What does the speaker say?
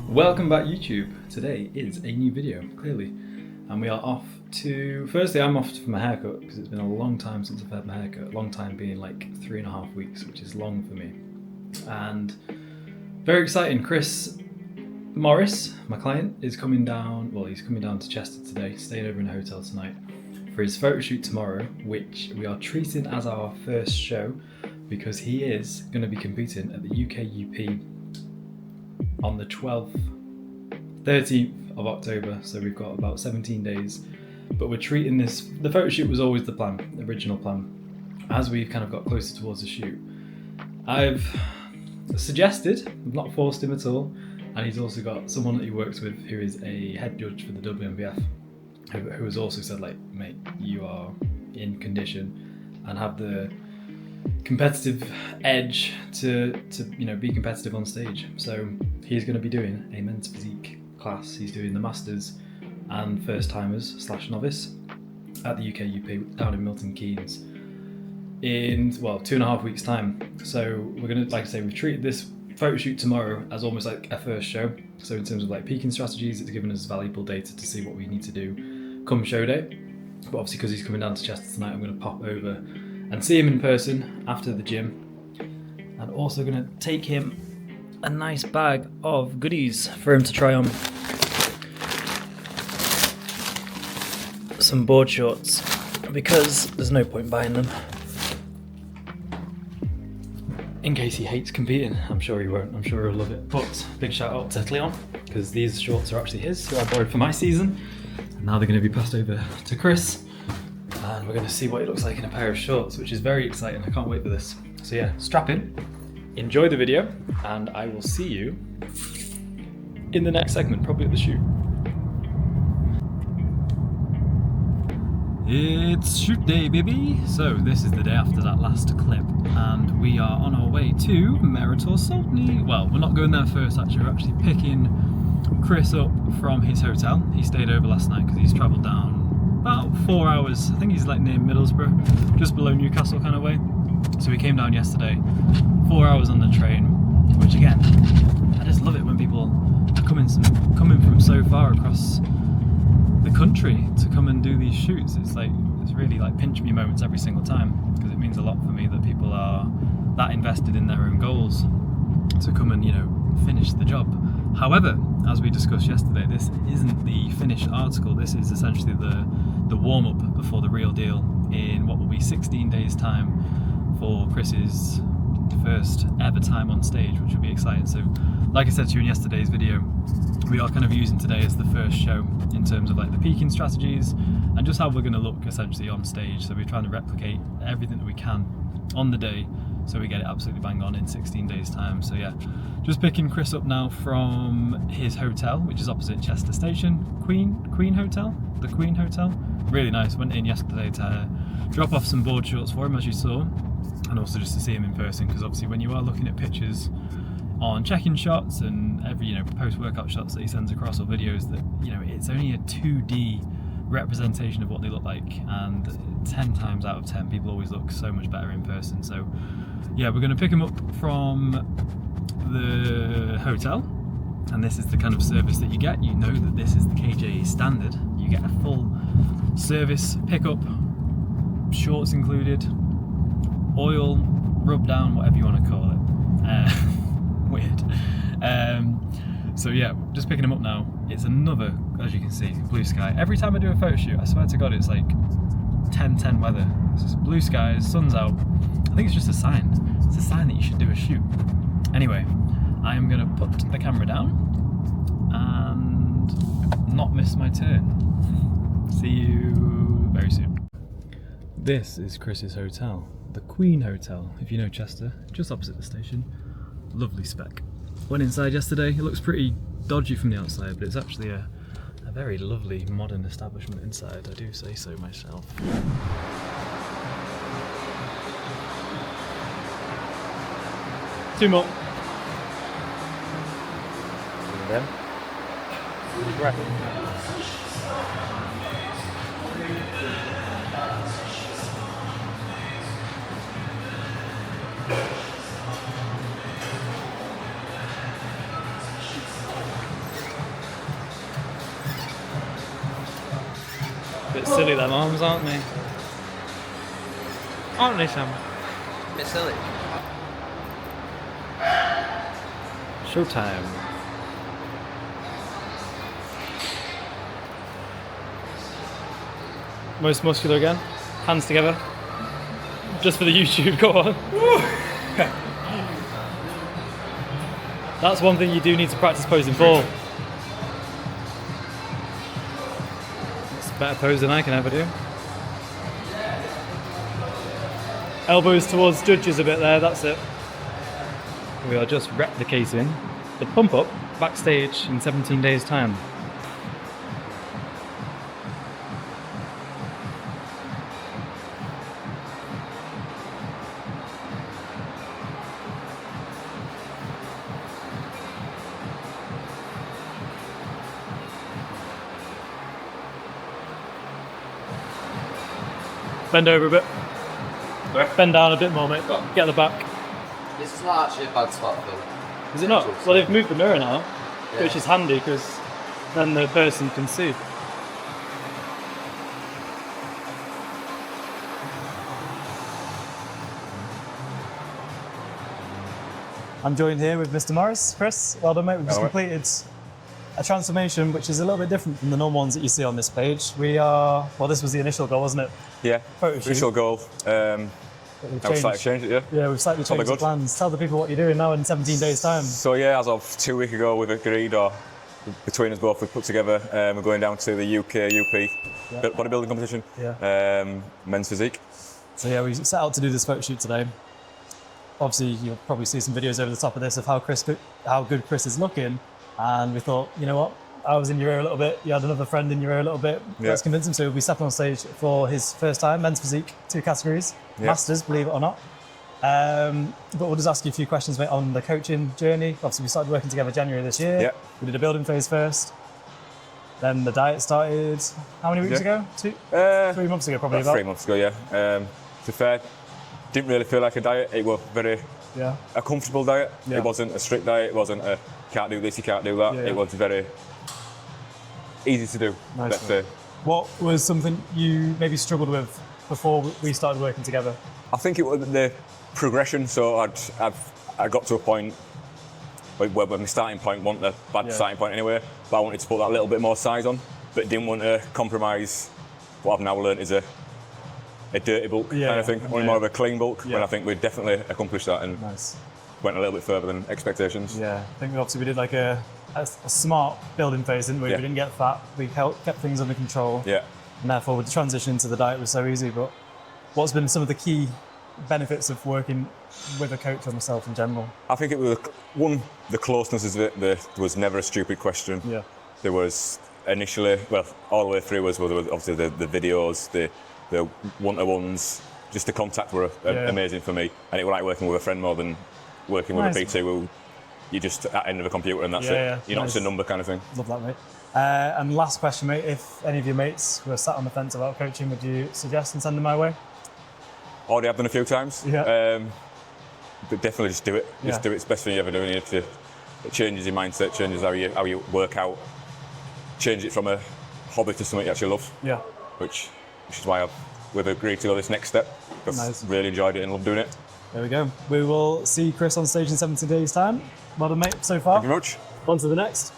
Welcome back YouTube. Today is a new video, clearly, and we are off to, firstly I'm off for my haircut because it's been a long time since I've had my haircut, long time being like 3.5 weeks, which is long for me, and very exciting. Chris Morris, my client, is coming down, well he's coming down to Chester today, staying over in a hotel tonight for his photo shoot tomorrow, which we are treating as our first show because he is going to be competing at the UKUP on the 13th of October, so we've got about 17 days, but we're treating this, the photo shoot was always the plan, the original plan. As we've kind of got closer towards the shoot, I've suggested, I've not forced him at all, and he's also got someone that he works with who is a head judge for the WNBF, who has also said, like, mate, you are in condition and have the competitive edge to you know, be competitive on stage. So he's going to be doing a men's physique class. He's doing the masters and first timers / novice at the UKUP down in Milton Keynes in, well, 2.5 weeks time. So we're going to, like I say, we've treated this photo shoot tomorrow as almost like a first show. So in terms of like peaking strategies, it's given us valuable data to see what we need to do come show day. But obviously because he's coming down to Chester tonight, I'm going to pop over and see him in person after the gym, and also going to take him a nice bag of goodies for him to try on. Some board shorts, because there's no point buying them in case he hates competing. I'm sure he won't, I'm sure he'll love it. But big shout out to Cleon, because these shorts are actually his, who I borrowed for my season, and now they're going to be passed over to Chris, and we're going to see what it looks like in a pair of shorts, which is very exciting. I can't wait for this. So yeah, strap in, enjoy the video, and I will see you in the next segment, probably at the shoot. It's shoot day, baby! So this is the day after that last clip, and we are on our way to Meritor Saltney. Well, we're not going there first actually, we're actually picking Chris up from his hotel. He stayed over last night because he's travelled down about 4 hours. I think he's like near Middlesbrough, just below Newcastle kind of way. So we came down yesterday, 4 hours on the train, which again, I just love it when people are coming from so far across the country to come and do these shoots. It's really like pinch me moments every single time, because it means a lot for me that people are that invested in their own goals to come and, you know, finish the job. However, as we discussed yesterday, this isn't the finished article. This is essentially the warm-up before the real deal in what will be 16 days time for Chris's first ever time on stage, which will be exciting. So like I said to you in yesterday's video, we are kind of using today as the first show in terms of like the peaking strategies and just how we're going to look essentially on stage. So we're trying to replicate everything that we can on the day so we get it absolutely bang on in 16 days time. So yeah, just picking Chris up now from his hotel, which is opposite Chester Station, Queen Hotel, the Queen Hotel. Really nice. Went in yesterday to drop off some board shorts for him, as you saw, and also just to see him in person, because obviously when you are looking at pictures on check-in shots and every, you know, post-workout shots that he sends across, or videos, that, you know, it's only a 2D representation of what they look like, and 10 times out of 10 people always look so much better in person. So yeah, we're going to pick him up from the hotel, and this is the kind of service that you get. You know that this is the KJ standard. You get a full service pickup, shorts included, oil, rub down, whatever you want to call it. Weird. So yeah, just picking him up now. It's another, as you can see, blue sky. Every time I do a photo shoot, I swear to God, it's like 10-10 weather. It's just blue skies, sun's out. I think it's just a sign. It's a sign that you should do a shoot. Anyway, I am going to put the camera down and not miss my turn. See you very soon. This is Chris's hotel, the Queen Hotel, if you know Chester, just opposite the station. Lovely spec. Went inside yesterday. It looks pretty dodgy from the outside, but it's actually a very lovely modern establishment inside, I do say so myself. Two more. And then right. Bit silly, them arms, aren't they? Aren't they, Sam? Bit silly. Showtime. Most muscular again. Hands together. Just for the YouTube, go on. That's one thing you do need to practice posing for. It's a better pose than I can ever do. Elbows towards judges a bit there, that's it. We are just replicating the pump up backstage in 17 days' time. Bend over a bit. Bend down a bit more, mate. Get the back. This is not actually a bad spot, though. Is it not? Well, they've moved the mirror now, which is handy because then the person can see. I'm joined here with Mr. Morris. Chris, well done, mate. We've just completed a transformation which is a little bit different from the normal ones that you see on this page. We are, well, this was the initial goal, wasn't it? Yeah, initial goal. Now we've slightly changed it, yeah? Yeah, we've slightly changed the plans. Tell the people what you're doing now in 17 days' time. So yeah, as of 2 weeks ago, we've agreed, or between us both, we've put together, we're going down to the UK UP bodybuilding competition, men's physique. So yeah, we set out to do this photo shoot today. Obviously, you'll probably see some videos over the top of this of how good Chris is looking. And we thought, you know what, I was in your ear a little bit, you had another friend in your ear a little bit. Let's convince him. So he'll be stepping on stage for his first time, men's physique, 2 categories, masters, believe it or not. But we'll just ask you a few questions, mate, on the coaching journey. Obviously, we started working together January this year. Yeah. We did a building phase first. Then the diet started, how many weeks ago? 3 months ago, probably. About 3 months ago, yeah. To be fair, didn't really feel like a diet. It was very a comfortable diet. It wasn't a strict diet. It wasn't a can't do this, you can't do that. It was very easy to do, let's say. What was something you maybe struggled with before we started working together? I think it was the progression. So I got to a point where my starting point wasn't a bad starting point anyway, but I wanted to put that little bit more size on, but didn't want to compromise what I've now learned is a dirty bulk kind of thing, only more of a clean bulk, when I think we've definitely accomplished that and went a little bit further than expectations. Yeah, I think obviously we did like a smart building phase, didn't we? We didn't get fat, we kept things under control. Yeah. And therefore the transition into the diet was so easy. But what's been some of the key benefits of working with a coach or myself in general? I think it was, one, the closeness of it. There was never a stupid question. Yeah. There was initially, well, all the way through was obviously the videos, the one-to-ones, just the contact were amazing for me. And it was like working with a friend more than working with a PT who you're just at the end of a computer and that's it. You're not just a number kind of thing. Love that, mate. And last question, mate, if any of your mates who are sat on the fence about coaching, would you suggest and send them my way? Already have done a few times. Yeah. But definitely just do it. Just do it. It's the best thing you ever do. It changes your mindset, changes how you work out, change it from a hobby to something you actually love. Yeah. Which is why we've agreed to go this next step. I've really enjoyed it and love doing it. There we go. We will see Chris on stage in 17 days' time. Well done, mate, so far. Thank you very much. On to the next.